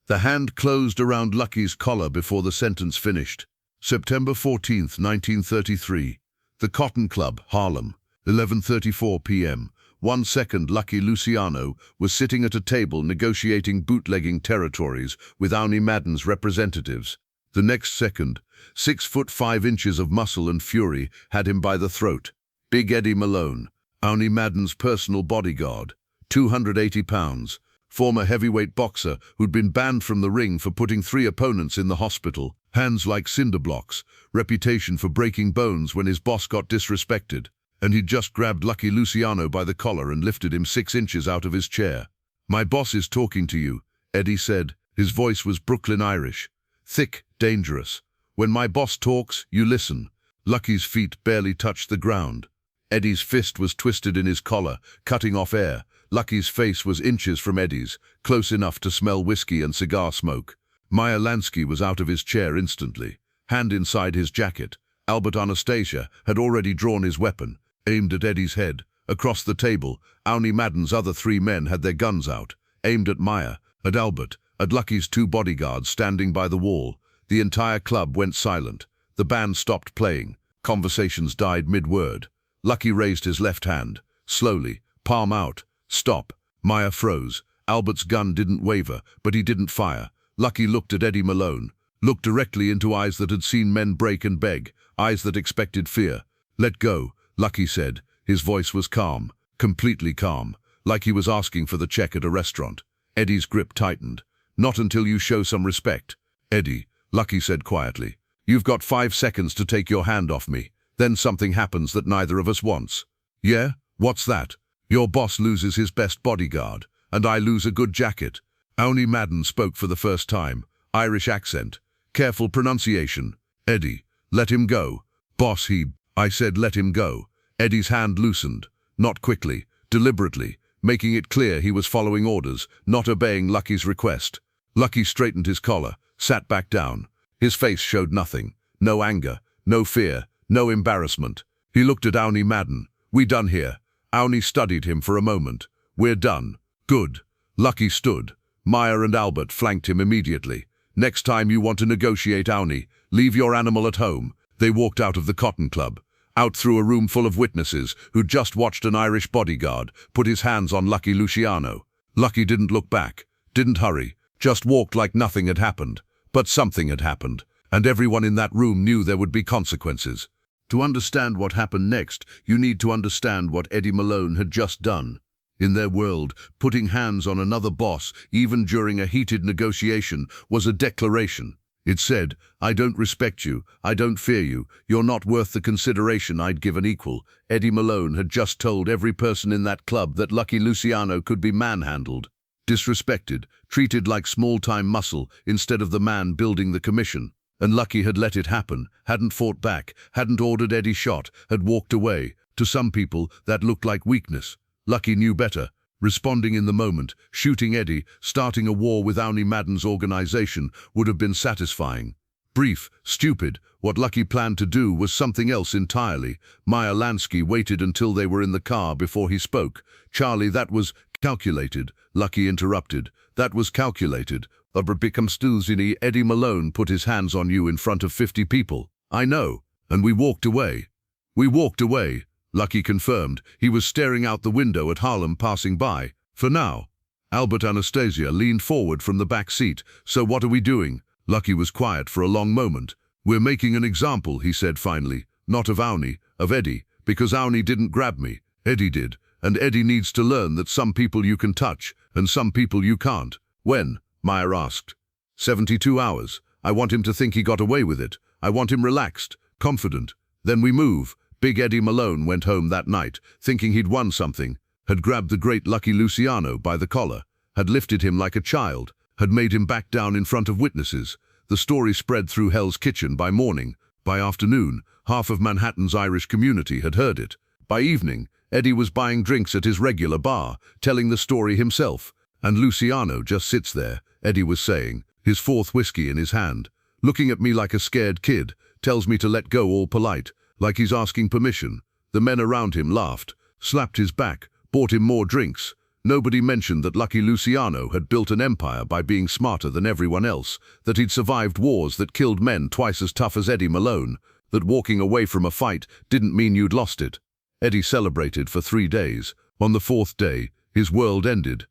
The hand closed around Lucky's collar before the sentence finished. September 14th, 1933. The Cotton Club, Harlem, 11:34 p.m. 1 second, Lucky Luciano was sitting at a table negotiating bootlegging territories with Owney Madden's representatives. The next second, 6 foot 5 inches of muscle and fury had him by the throat. Big Eddie Malone, Owney Madden's personal bodyguard, 280 pounds, former heavyweight boxer who'd been banned from the ring for putting 3 opponents in the hospital, hands like cinder blocks, reputation for breaking bones when his boss got disrespected. And he'd just grabbed Lucky Luciano by the collar and lifted him 6 inches out of his chair. "My boss is talking to you," Eddie said. His voice was Brooklyn Irish. Thick, dangerous. "When my boss talks, you listen." Lucky's feet barely touched the ground. Eddie's fist was twisted in his collar, cutting off air. Lucky's face was inches from Eddie's, close enough to smell whiskey and cigar smoke. Meyer was out of his chair instantly, hand inside his jacket. Albert Anastasia had already drawn his weapon, aimed at Eddie's head. Across the table, Owney Madden's other 3 men had their guns out, aimed at Meyer, at Albert, at Lucky's 2 bodyguards standing by the wall. The entire club went silent. The band stopped playing. Conversations died mid-word. Lucky raised his left hand, slowly, palm out. "Stop." Meyer froze. Albert's gun didn't waver, but he didn't fire. Lucky looked at Eddie Malone, looked directly into eyes that had seen men break and beg, eyes that expected fear. "Let go," Lucky said. His voice was calm, completely calm, like he was asking for the check at a restaurant. Eddie's grip tightened. "Not until you show some respect." "Eddie," Lucky said quietly, "you've got 5 seconds to take your hand off me. Then something happens that neither of us wants." "Yeah? What's that?" "Your boss loses his best bodyguard, and I lose a good jacket." Owney Madden spoke for the first time, Irish accent, careful pronunciation. "Eddie, let him go." "Boss, I said let him go." Eddie's hand loosened, not quickly, deliberately, making it clear he was following orders, not obeying Lucky's request. Lucky straightened his collar, sat back down. His face showed nothing, no anger, no fear, no embarrassment. He looked at Owney Madden. "We done here?" Owney studied him for a moment. "We're done." "Good." Lucky stood. Meyer and Albert flanked him immediately. "Next time you want to negotiate, Owney, leave your animal at home." They walked out of the Cotton Club, out through a room full of witnesses who'd just watched an Irish bodyguard put his hands on Lucky Luciano. Lucky didn't look back, didn't hurry, just walked like nothing had happened. But something had happened, and everyone in that room knew there would be consequences. To understand what happened next, you need to understand what Eddie Malone had just done. In their world, putting hands on another boss, even during a heated negotiation, was a declaration. It said, "I don't respect you, I don't fear you, you're not worth the consideration I'd give an equal." Eddie Malone had just told every person in that club that Lucky Luciano could be manhandled, disrespected, treated like small-time muscle instead of the man building the commission. And Lucky had let it happen, hadn't fought back, hadn't ordered Eddie shot, had walked away. To some people, that looked like weakness. Lucky knew better. Responding in the moment, shooting Eddie, starting a war with Owney Madden's organization would have been satisfying. Brief, stupid, what Lucky planned to do was something else entirely. Meyer waited until they were in the car before he spoke. "Charlie, that was calculated," Lucky interrupted. "That was calculated. But becomes Tuesday, Eddie Malone put his hands on you in front of 50 people. I know. And we walked away." "We walked away," Lucky confirmed. He was staring out the window at Harlem passing by. "For now." Albert Anastasia leaned forward from the back seat. "So what are we doing?" Lucky was quiet for a long moment. "We're making an example," he said finally. "Not of Owney, of Eddie, because Owney didn't grab me. Eddie did. And Eddie needs to learn that some people you can touch, and some people you can't." "When?" Meyer asked. 72 hours. I want him to think he got away with it. I want him relaxed, confident. Then we move." Big Eddie Malone went home that night, thinking he'd won something, had grabbed the great Lucky Luciano by the collar, had lifted him like a child, had made him back down in front of witnesses. The story spread through Hell's Kitchen by morning. By afternoon, half of Manhattan's Irish community had heard it. By evening, Eddie was buying drinks at his regular bar, telling the story himself. "And Luciano just sits there," Eddie was saying, his 4th whiskey in his hand, "looking at me like a scared kid, tells me to let go all polite, like he's asking permission." The men around him laughed, slapped his back, bought him more drinks. Nobody mentioned that Lucky Luciano had built an empire by being smarter than everyone else, that he'd survived wars that killed men twice as tough as Eddie Malone, that walking away from a fight didn't mean you'd lost it. Eddie celebrated for 3 days. On the 4th day, his world ended.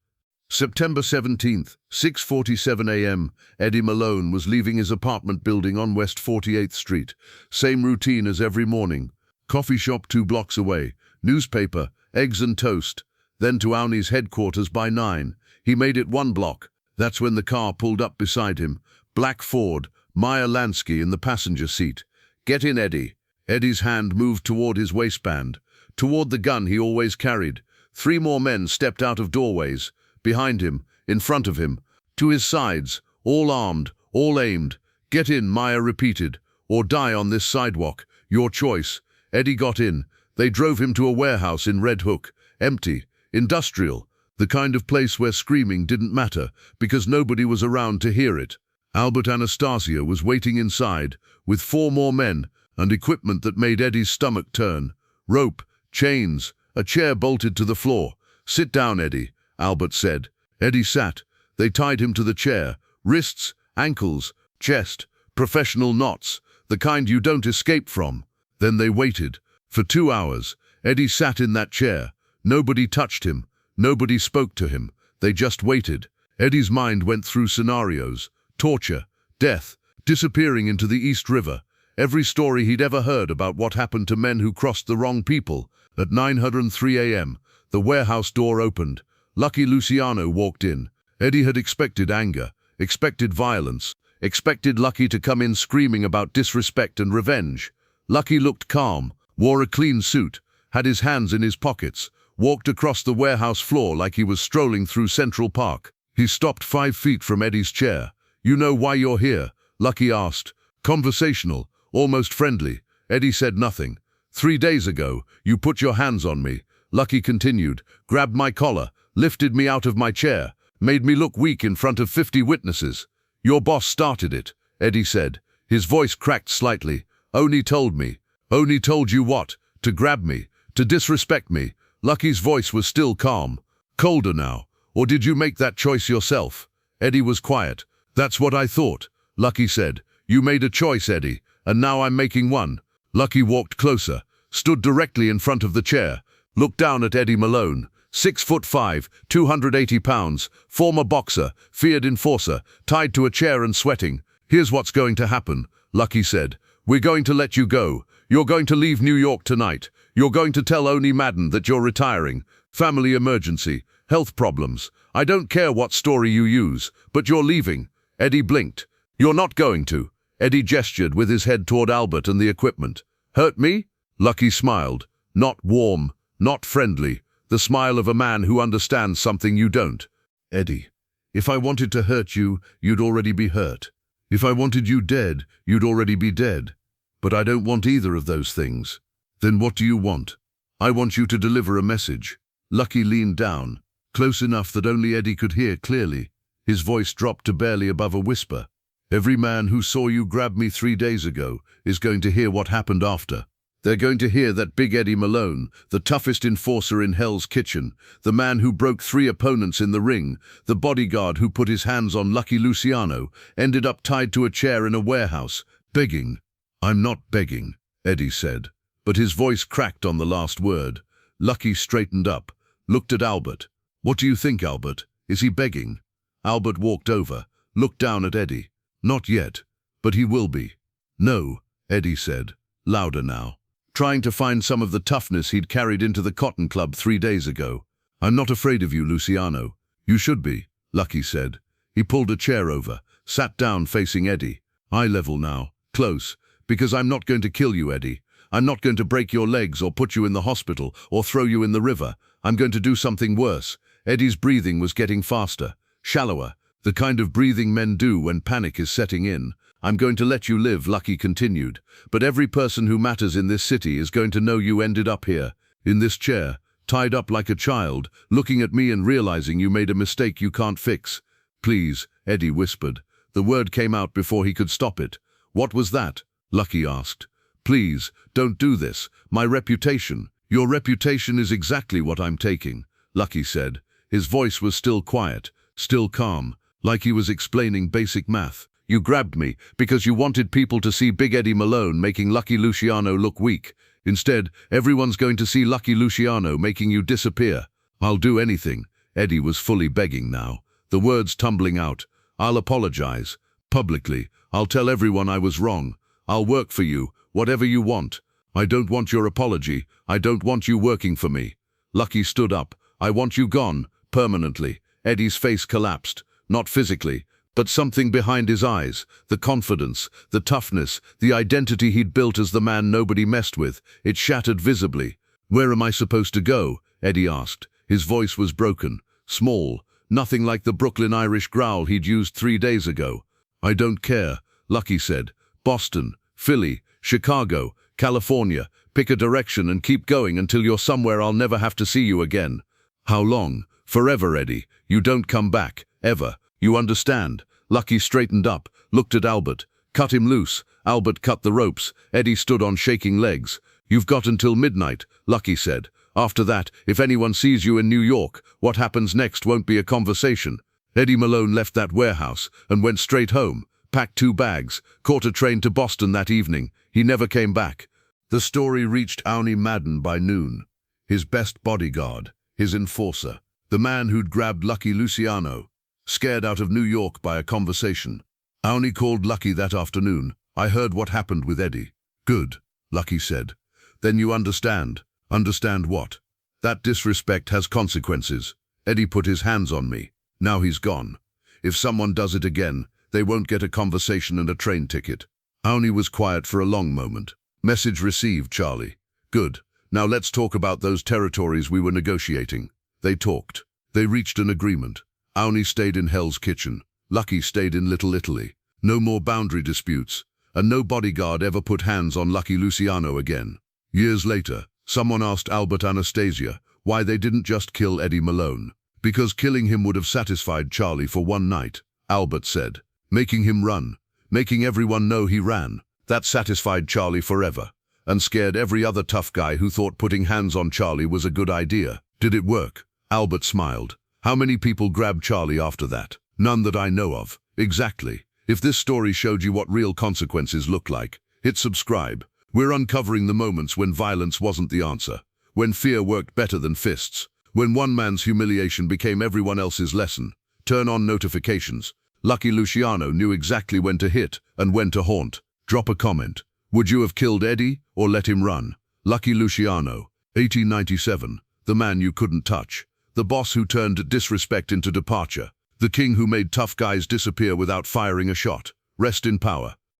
September 17th, 6:47 a.m., Eddie Malone was leaving his apartment building on West 48th Street. Same routine as every morning. Coffee shop 2 blocks away. Newspaper, eggs and toast. Then to Owney's headquarters by 9. He made it 1 block. That's when the car pulled up beside him. Black Ford, Meyer in the passenger seat. "Get in, Eddie." Eddie's hand moved toward his waistband, toward the gun he always carried. 3 more men stepped out of doorways. Behind him, in front of him, to his sides, all armed, all aimed. "Get in," Meyer repeated, "or die on this sidewalk. Your choice." Eddie got in. They drove him to a warehouse in Red Hook. Empty, industrial, the kind of place where screaming didn't matter because nobody was around to hear it. Albert Anastasia was waiting inside with 4 more men and equipment that made Eddie's stomach turn. Rope, chains, a chair bolted to the floor. "Sit down, Eddie," Albert said. Eddie sat. They tied him to the chair. Wrists, ankles, chest, professional knots, the kind you don't escape from. Then they waited. For 2 hours, Eddie sat in that chair. Nobody touched him. Nobody spoke to him. They just waited. Eddie's mind went through scenarios. Torture, death, disappearing into the East River. Every story he'd ever heard about what happened to men who crossed the wrong people. At 9:03 a.m., the warehouse door opened. Lucky Luciano walked in. Eddie had expected anger, expected violence, expected Lucky to come in screaming about disrespect and revenge. Lucky looked calm, wore a clean suit, had his hands in his pockets, walked across the warehouse floor like he was strolling through Central Park. He stopped 5 feet from Eddie's chair. "You know why you're here?" Lucky asked. Conversational, almost friendly. Eddie said nothing. 3 days ago, you put your hands on me." Lucky continued, "Grabbed my collar, lifted me out of my chair, made me look weak in front of 50 witnesses. Your boss started it," Eddie said. His voice cracked slightly. "Owney told me." "Owney told you what? To grab me? To disrespect me?" Lucky's voice was still calm. "Colder now. Or did you make that choice yourself?" Eddie was quiet. "That's what I thought," Lucky said. "You made a choice, Eddie, and now I'm making one." Lucky walked closer, stood directly in front of the chair, looked down at Eddie Malone. 6'5", 280 pounds, former boxer, feared enforcer, tied to a chair and sweating. "Here's what's going to happen," Lucky said. "We're going to let you go. You're going to leave New York tonight. You're going to tell Owney Madden that you're retiring. Family emergency, health problems. I don't care what story you use, but you're leaving." Eddie blinked. "You're not going to." Eddie gestured with his head toward Albert and the equipment. "Hurt me?" Lucky smiled. Not warm, not friendly. The smile of a man who understands something you don't. "Eddie, if I wanted to hurt you, you'd already be hurt. If I wanted you dead, you'd already be dead. But I don't want either of those things." "Then what do you want?" "I want you to deliver a message." Lucky leaned down, close enough that only Eddie could hear clearly. His voice dropped to barely above a whisper. "Every man who saw you grab me 3 days ago is going to hear what happened after. They're going to hear that Big Eddie Malone, the toughest enforcer in Hell's Kitchen, the man who broke 3 opponents in the ring, the bodyguard who put his hands on Lucky Luciano, ended up tied to a chair in a warehouse, begging." "I'm not begging," Eddie said, but his voice cracked on the last word. Lucky straightened up, looked at Albert. "What do you think, Albert? Is he begging?" Albert walked over, looked down at Eddie. "Not yet, but he will be." "No," Eddie said, louder now, trying to find some of the toughness he'd carried into the Cotton Club 3 days ago. "I'm not afraid of you, Luciano." "You should be," Lucky said. He pulled a chair over, sat down facing Eddie. "Eye level now, close, because I'm not going to kill you, Eddie. I'm not going to break your legs or put you in the hospital or throw you in the river. I'm going to do something worse." Eddie's breathing was getting faster, shallower, the kind of breathing men do when panic is setting in. "I'm going to let you live," Lucky continued, "but every person who matters in this city is going to know you ended up here, in this chair, tied up like a child, looking at me and realizing you made a mistake you can't fix." "Please," Eddie whispered. The word came out before he could stop it. "What was that?" Lucky asked. "Please, don't do this. My reputation." "Your reputation is exactly what I'm taking," Lucky said. His voice was still quiet, still calm, like he was explaining basic math. You grabbed me because you wanted people to see Big Eddie Malone making Lucky Luciano look weak. Instead, everyone's going to see Lucky Luciano making you disappear. I'll do anything. Eddie was fully begging now, the words tumbling out. I'll apologize. Publicly. I'll tell everyone I was wrong. I'll work for you, whatever you want. I don't want your apology. I don't want you working for me. Lucky stood up. I want you gone, permanently. Eddie's face collapsed. Not physically, but something behind his eyes. The confidence, the toughness, the identity he'd built as the man nobody messed with. It shattered visibly. Where am I supposed to go? Eddie asked. His voice was broken, small, nothing like the Brooklyn Irish growl he'd used 3 days ago. I don't care, Lucky said. Boston, Philly, Chicago, California. Pick a direction and keep going until you're somewhere I'll never have to see you again. How long? Forever, Eddie. You don't come back, ever. You understand? Lucky straightened up, looked at Albert. Cut him loose. Albert cut the ropes. Eddie stood on shaking legs. You've got until midnight, Lucky said. After that, if anyone sees you in New York, what happens next won't be a conversation. Eddie Malone left that warehouse and went straight home, packed 2 bags, caught a train to Boston that evening. He never came back. The story reached Owney Madden by noon. His best bodyguard, his enforcer, the man who'd grabbed Lucky Luciano, scared out of New York by a conversation. Owney called Lucky that afternoon. I heard what happened with Eddie. Good, Lucky said. Then you understand. Understand what? That disrespect has consequences. Eddie put his hands on me. Now he's gone. If someone does it again, they won't get a conversation and a train ticket. Owney was quiet for a long moment. Message received, Charlie. Good. Now let's talk about those territories we were negotiating. They talked. They reached an agreement. Owney stayed in Hell's Kitchen. Lucky stayed in Little Italy. No more boundary disputes. And no bodyguard ever put hands on Lucky Luciano again. Years later, someone asked Albert Anastasia why they didn't just kill Eddie Malone. Because killing him would have satisfied Charlie for one night, Albert said. Making him run, making everyone know he ran, that satisfied Charlie forever, and scared every other tough guy who thought putting hands on Charlie was a good idea. Did it work? Albert smiled. How many people grabbed Charlie after that? None that I know of. Exactly. If this story showed you what real consequences look like, hit subscribe. We're uncovering the moments when violence wasn't the answer, when fear worked better than fists, when one man's humiliation became everyone else's lesson. Turn on notifications. Lucky Luciano knew exactly when to hit and when to haunt. Drop a comment. Would you have killed Eddie or let him run? Lucky Luciano, 1897, the man you couldn't touch, the boss who turned disrespect into departure, the king who made tough guys disappear without firing a shot. Rest in power.